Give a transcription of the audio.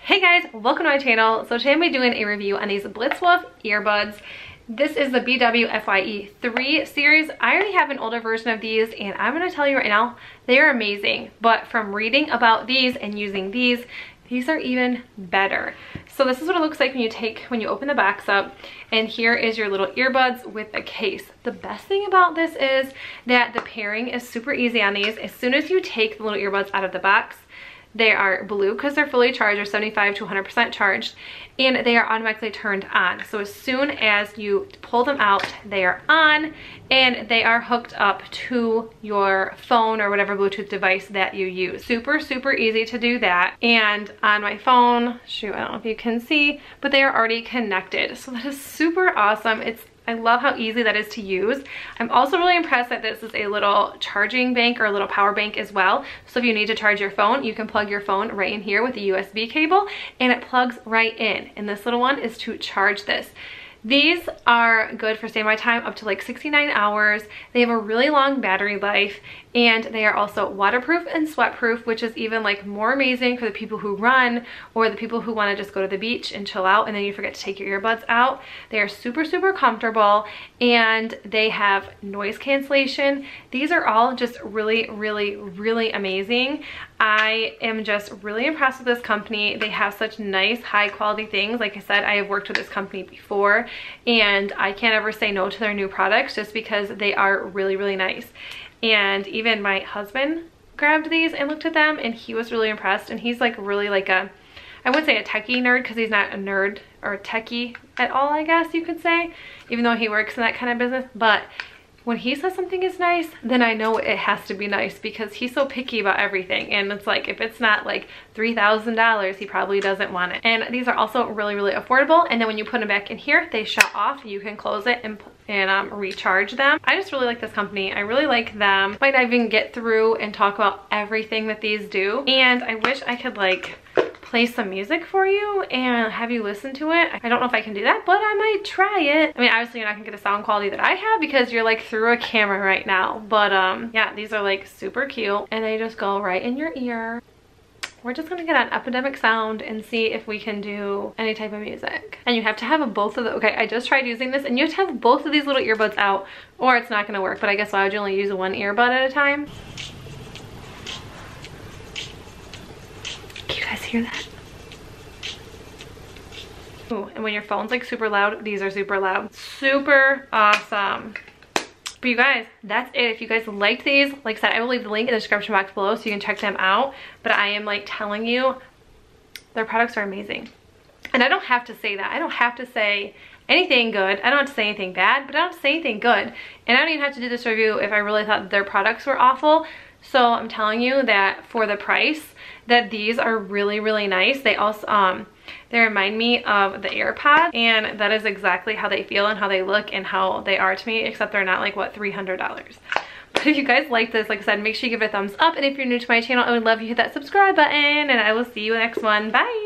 Hey guys, welcome to my channel. So today I'm going to be doing a review on these Blitzwolf earbuds. This is the BW-FYE3 series. I already have an older version of these and I'm going to tell you right now, they are amazing. But from reading about these and using these are even better. So this is what it looks like when you open the box up, and here is your little earbuds with a case. The best thing about this is that the pairing is super easy on these. As soon as you take the little earbuds out of the box, they are blue because they're fully charged, or 75 to 100% charged, and they are automatically turned on. So as soon as you pull them out, they are on and they are hooked up to your phone or whatever Bluetooth device that you use. Super, super easy to do that. And on my phone, shoot, I don't know if you can see, but they are already connected. So that is super awesome. I love how easy that is to use. I'm also really impressed that this is a little charging bank or a little power bank as well. So if you need to charge your phone, you can plug your phone right in here with a USB cable and it plugs right in. And this little one is to charge this. These are good for standby time up to like 69 hours. They have a really long battery life and they are also waterproof and sweatproof, which is even like more amazing for the people who run or the people who want to just go to the beach and chill out and then you forget to take your earbuds out. They are super, super comfortable and they have noise cancellation. These are all just really, really, really amazing. I am just really impressed with this company. They have such nice, high quality things. Like I said, I have worked with this company before and I can't ever say no to their new products just because they are really, really nice. And even my husband grabbed these and looked at them and he was really impressed. And he's like really like I wouldn't say a techie nerd because he's not a nerd or a techie at all, I guess you could say, even though he works in that kind of business. But when he says something is nice, then I know it has to be nice because he's so picky about everything. And it's like, if it's not like $3,000, he probably doesn't want it. And these are also really, really affordable. And then when you put them back in here, they shut off. You can close it and recharge them. I just really like this company. I really like them. Might not even get through and talk about everything that these do. And I wish I could like play some music for you and have you listen to it. I don't know if I can do that, but I might try it. I mean, obviously you're not gonna get the sound quality that I have because you're like through a camera right now. But yeah, these are like super cute and they just go right in your ear. We're just gonna get on Epidemic Sound and see if we can do any type of music. And you have to have both of the, okay, I just tried using this and you have to have both of these little earbuds out or it's not gonna work. But I guess why would you only use one earbud at a time? Can you guys hear that? Ooh, and when your phone's like super loud, these are super loud. Super awesome. But you guys, that's it. If you guys liked these, like I said, I will leave the link in the description box below so you can check them out. But I am like telling you, their products are amazing. And I don't have to say that. I don't have to say anything good. I don't have to say anything bad, but I don't have to say anything good. And I don't even have to do this review if I really thought their products were awful. So I'm telling you that for the price, that these are really, really nice. They also, they remind me of the AirPods, and that is exactly how they feel and how they look and how they are to me, except they're not like, what, $300. But if you guys like this, like I said, make sure you give it a thumbs up. And if you're new to my channel, I would love you to hit that subscribe button, and I will see you in the next one. Bye!